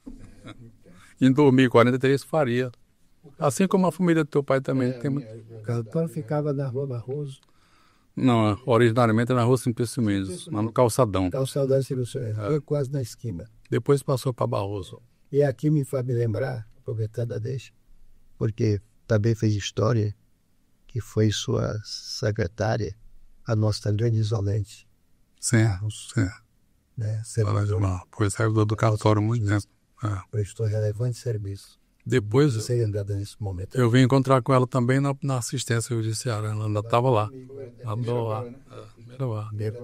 Em 2043 faria. Assim como a família do teu pai também. O cartório ficava na Rua Barroso. Não, originariamente era na Rua Simplício Mendes, lá no Calçadão. Calçadão de Simplício Mendes, foi quase na esquina. Depois passou para Barroso. E aqui me faz me lembrar, aproveitando a deixa, porque também fez história, que foi sua secretária, a nossa grande isolante. Sim. Né? Foi servidor do cartório muito tempo. Prestou relevante serviço. Depois Você ainda nesse momento. eu vim encontrar com ela também na assistência judiciária. Ela ainda estava lá. Andou lá.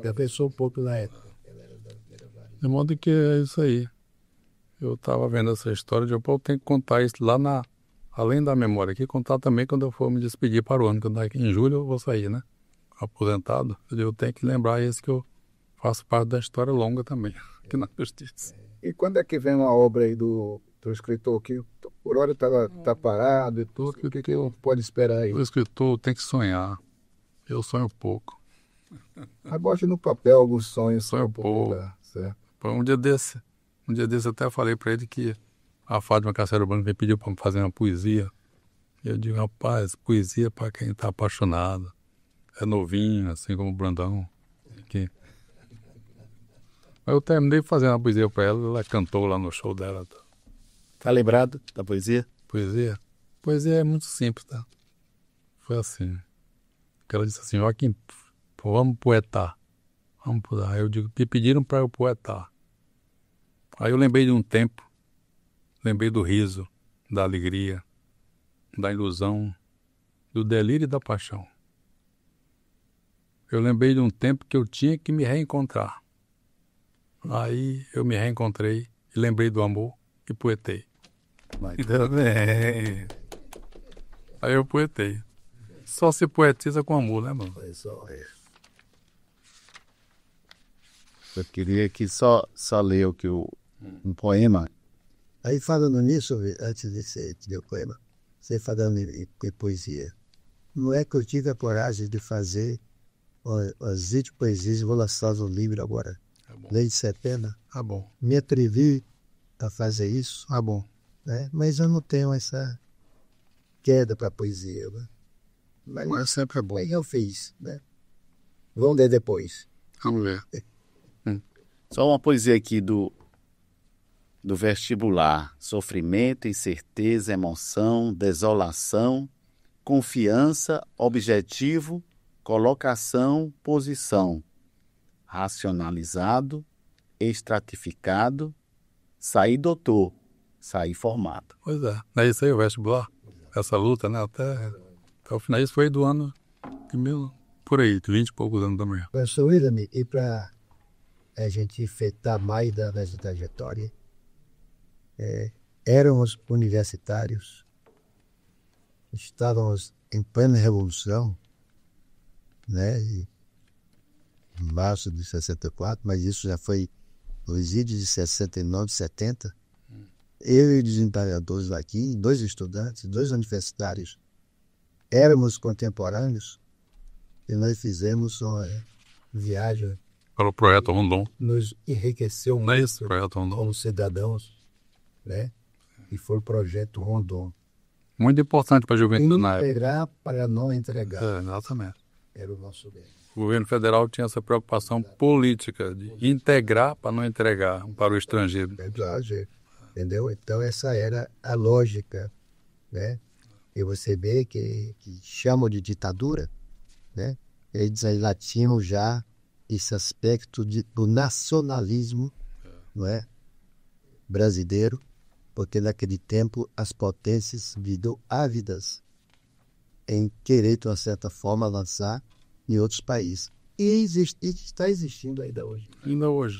Já pensou um pouco na época. De modo que é isso aí. Eu estava vendo essa história de eu tenho que contar isso lá além da memória aqui, contar também quando eu for me despedir para o ano, que em julho eu vou sair, né? Aposentado. Eu tenho que lembrar isso, que eu faço parte da história longa também, aqui na Justiça. E quando é que vem uma obra aí do escritor que por hora tá parado e tudo? O que pode esperar aí? O escritor tem que sonhar. Eu sonho pouco. Mas bote no papel alguns sonhos. Sonho pouco. Certo. Um dia desse eu até falei para ele que a Fátima Castelo Branco me pediu para fazer uma poesia. E eu digo, rapaz, poesia para quem está apaixonado. É novinho, assim como o Brandão. Aqui. Aí eu terminei fazendo a poesia para ela cantou lá no show dela. Tá lembrado da poesia? Poesia? Poesia é muito simples, tá? Foi assim. Que ela disse assim, Joaquim, vamos poetar. Vamos poetar. Aí eu digo, me pediram para eu poetar. Aí eu lembrei de um tempo, lembrei do riso, da alegria, da ilusão, do delírio e da paixão. Eu lembrei de um tempo que eu tinha que me reencontrar. Aí eu me reencontrei e lembrei do amor e poetei. Ainda bem. Aí eu poetei. Só se poetiza com amor, né, mano? Eu queria que só ler um poema. Aí falando nisso, antes de você ler o poema, você falando em poesia, não é que eu tive a coragem de fazer as 20 poesias, vou lançar no livro agora, Lei de Setena. Bom. Me atrevi a fazer isso. Bom. Né? Mas eu não tenho essa queda para poesia. Né? Mas sempre é bom. Aí eu fiz. Né? Vamos ler depois. Vamos ver. Só uma poesia aqui do vestibular. Sofrimento, incerteza, emoção, desolação, confiança, objetivo, colocação, posição. Racionalizado, estratificado, sair doutor, sair formado. Pois é. É isso aí, o vestibular. Essa luta, né? Até o final. Isso foi do ano por aí, de 20 e poucos anos também. Professor William, e para a gente enfeitar mais da nossa trajetória, éramos universitários, estávamos em plena revolução, né? Em março de 64, mas isso já foi nos idos de 69, 70. Eu e os desembargadores aqui, 2 estudantes, 2 universitários, éramos contemporâneos e nós fizemos uma viagem. Para o Projeto Rondon. Nos enriqueceu Não é isso, Projeto Rondon? como cidadãos, né? E foi o Projeto Rondon. Muito importante para a juventude na época. Esperar para não entregar. Exatamente. Era o nosso bem. O governo federal tinha essa preocupação política de integrar para não entregar para o estrangeiro. Verdade, entendeu? Então essa era a lógica, né? E você vê que chamam de ditadura, né? Eles já tinham já esse aspecto do nacionalismo, não é? Brasileiro, porque naquele tempo as potências viram ávidas em querer, de uma certa forma, lançar em outros países. E está existindo ainda hoje. Ainda hoje.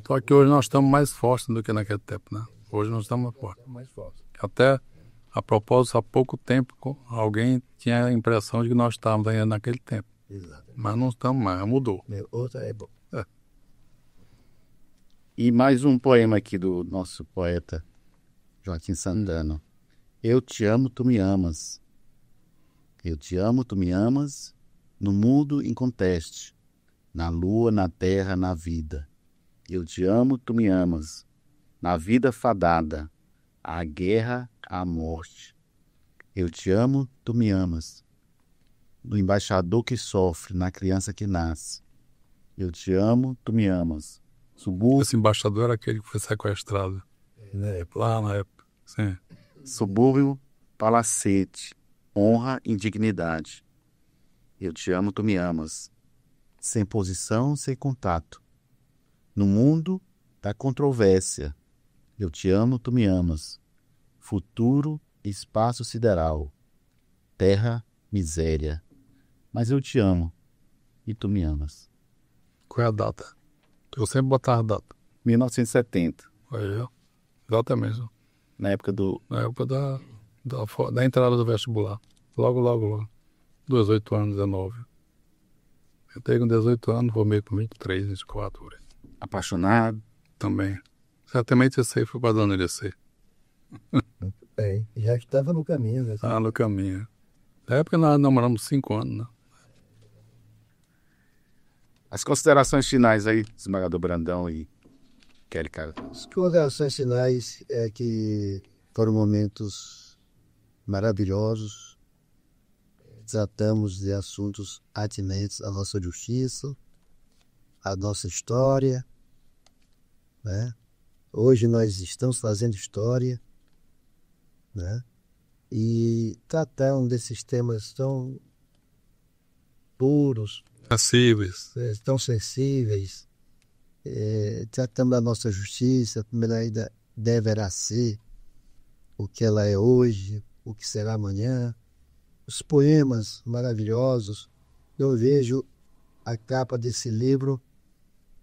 Só que hoje nós estamos mais fortes do que naquele tempo, né? Hoje nós estamos mais fortes. Até, a propósito, há pouco tempo, alguém tinha a impressão de que nós estávamos ainda naquele tempo. Exatamente. Mas não estamos mais, mudou. Outra é bom. E mais um poema aqui do nosso poeta Joaquim Santana. Eu te amo, tu me amas. Eu te amo, tu me amas, no mundo inconteste, na lua, na terra, na vida. Eu te amo, tu me amas, na vida fadada, à guerra, à morte. Eu te amo, tu me amas, no embaixador que sofre, na criança que nasce. Eu te amo, tu me amas. Esse embaixador era aquele que foi sequestrado. Lá na época. Sim. Subúrbio, palacete, honra e dignidade. Eu te amo, tu me amas. Sem posição, sem contato. No mundo da controvérsia. Eu te amo, tu me amas. Futuro, espaço sideral. Terra, miséria. Mas eu te amo e tu me amas. Qual é a data? Eu sempre botava a data. 1970. Aí, exatamente. Na época da entrada do vestibular. Logo. 18 anos, 19. Eu tenho com 18 anos, vou meio com 23, 24. Apaixonado. Também. Certamente esse aí foi para Dona Irecê. Muito bem. Já estava no caminho. Né? Ah, no caminho. Na época nós namoramos 5 anos, né? As considerações finais aí, Desembargador Brandão e Kelly Carlos. As considerações finais é que foram momentos maravilhosos. Tratamos de assuntos atinentes à nossa justiça, à nossa história, né? Hoje nós estamos fazendo história, né? E tratando desses temas tão puros, tão sensíveis, tratando da nossa justiça, como ela ainda deverá ser, o que ela é hoje, o que será amanhã. Os poemas maravilhosos. Eu vejo a capa desse livro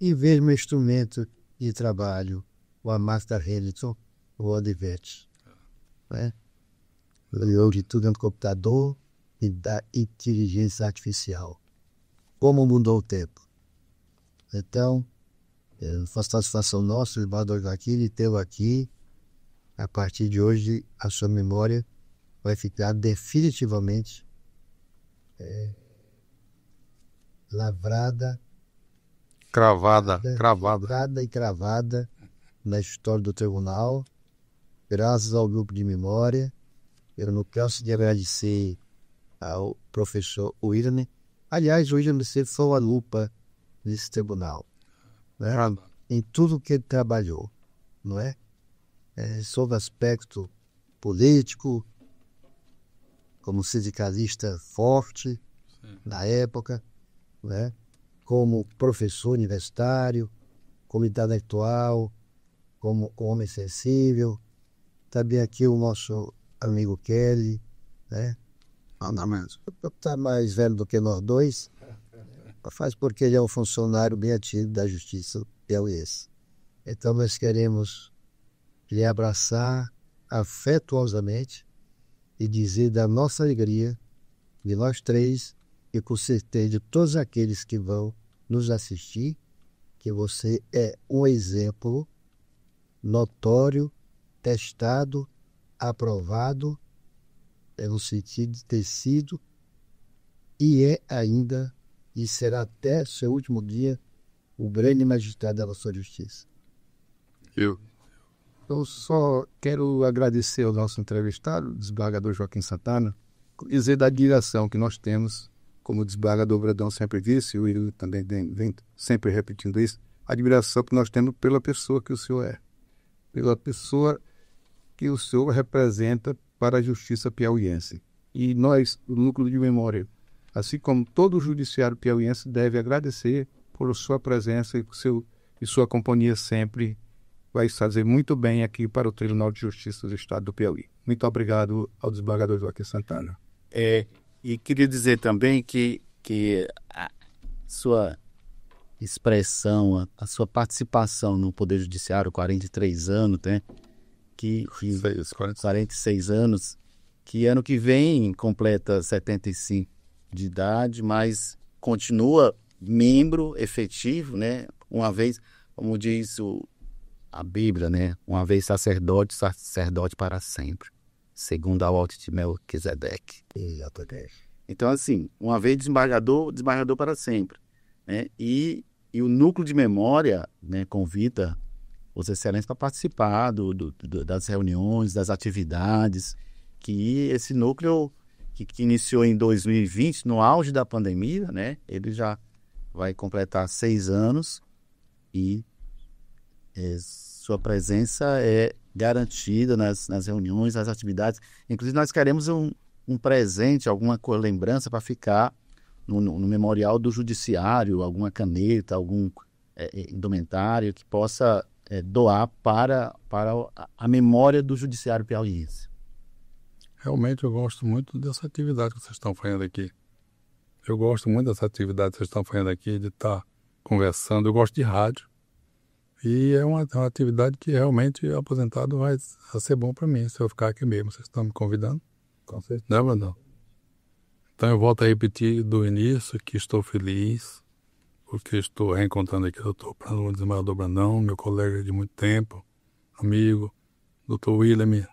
e vejo meu instrumento de trabalho, o Master Hamilton, o Olivetti. Né? Hoje tudo é no computador e da inteligência artificial. Como mudou o tempo. Então, foi satisfação nossa, o Eduardo Joaquim, de tê-lo aqui. A partir de hoje, a sua memória vai ficar definitivamente lavrada, cravada e cravada na história do tribunal, graças ao grupo de memória. Eu não canso de agradecer ao professor William. Aliás, o William sempre foi uma lupa nesse tribunal, né? Em tudo que ele trabalhou, não é? Sob aspecto político, como sindicalista forte na época, né? Como professor universitário, como intelectual, como homem sensível. Também aqui o nosso amigo Kelly, né? Está mais velho do que nós dois, faz porque ele é um funcionário bem antigo da Justiça piauiense. Então nós queremos lhe abraçar afetuosamente e dizer da nossa alegria, de nós três, e com certeza de todos aqueles que vão nos assistir, que você é um exemplo notório, testado, aprovado, no sentido de ter sido, e é ainda, e será até seu último dia, o grande magistrado da nossa justiça. Eu só quero agradecer ao nosso entrevistado, o desembargador Joaquim Santana, dizer da admiração que nós temos como o desembargador Brandão sempre disse, e o Will também vem sempre repetindo isso, a admiração que nós temos pela pessoa que o senhor é, pela pessoa que o senhor representa para a justiça piauiense. E nós, o Núcleo de Memória, assim como todo o judiciário piauiense, deve agradecer por sua presença e sua companhia sempre vai fazer muito bem aqui para o Tribunal de Justiça do Estado do Piauí. Muito obrigado ao desembargador Joaquim Santana. E queria dizer também que a sua expressão, a sua participação no Poder Judiciário, 43 anos, né? 46 anos, que ano que vem completa 75 de idade, mas continua membro efetivo, né? Uma vez, como diz a Bíblia, né? Uma vez sacerdote, sacerdote para sempre, segundo a ordem de Melquisedeque. Então, assim, uma vez desembargador, desembargador para sempre, né? E o Núcleo de Memória, né, convida os excelentes para participar das reuniões, das atividades, que esse núcleo que iniciou em 2020, no auge da pandemia, né? Ele já vai completar 6 anos e sua presença é garantida nas reuniões, nas atividades. Inclusive, nós queremos um presente, alguma lembrança para ficar no memorial do judiciário, alguma caneta, algum indumentário que possa doar para a memória do judiciário piauiense. Realmente eu gosto muito dessa atividade que vocês estão fazendo aqui. Eu gosto muito dessa atividade que vocês estão fazendo aqui, de estar conversando. Eu gosto de rádio. E é uma atividade que realmente aposentado vai ser bom para mim, se eu ficar aqui mesmo. Vocês estão me convidando? Com certeza. Não, não. Então eu volto a repetir do início que estou feliz, porque estou reencontrando aqui o doutor desembargador Brandão, meu colega de muito tempo, amigo, doutor William,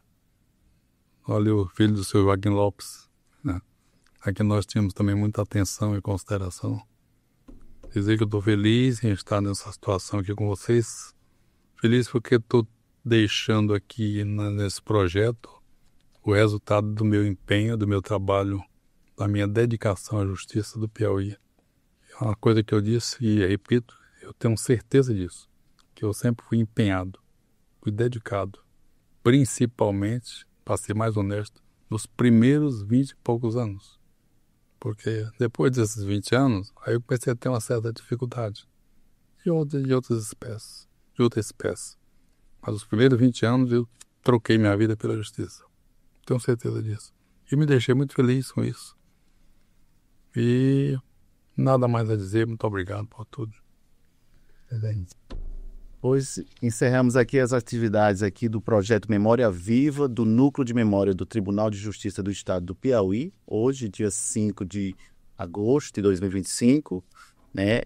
olha o filho do seu Joaquim Lopes, né? Aqui nós tínhamos também muita atenção e consideração. Dizer que eu estou feliz em estar nessa situação aqui com vocês, feliz porque estou deixando aqui nesse projeto o resultado do meu empenho, do meu trabalho, da minha dedicação à justiça do Piauí. É uma coisa que eu disse e repito, eu tenho certeza disso, que eu sempre fui empenhado, fui dedicado, principalmente, para ser mais honesto, nos primeiros 20 e poucos anos. Porque depois desses 20 anos, aí eu comecei a ter uma certa dificuldade de outras espécies. Mas os primeiros 20 anos eu troquei minha vida pela justiça. Tenho certeza disso. E me deixei muito feliz com isso. E nada mais a dizer, muito obrigado por tudo. Pois encerramos aqui as atividades aqui do projeto Memória Viva, do Núcleo de Memória do Tribunal de Justiça do Estado do Piauí, hoje, dia 5 de agosto de 2025, né,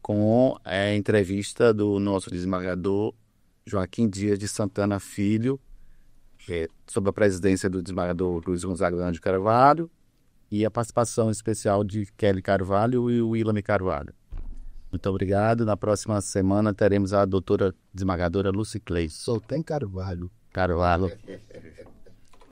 com a entrevista do nosso desembargador Joaquim Dias de Santana Filho, sob a presidência do desembargador Luiz Gonzaga de Carvalho, e a participação especial de Kelly Carvalho e o William Carvalho. Muito obrigado. Na próxima semana teremos a doutora desembargadora Lucy Clay. Só tem Carvalho. Carvalho.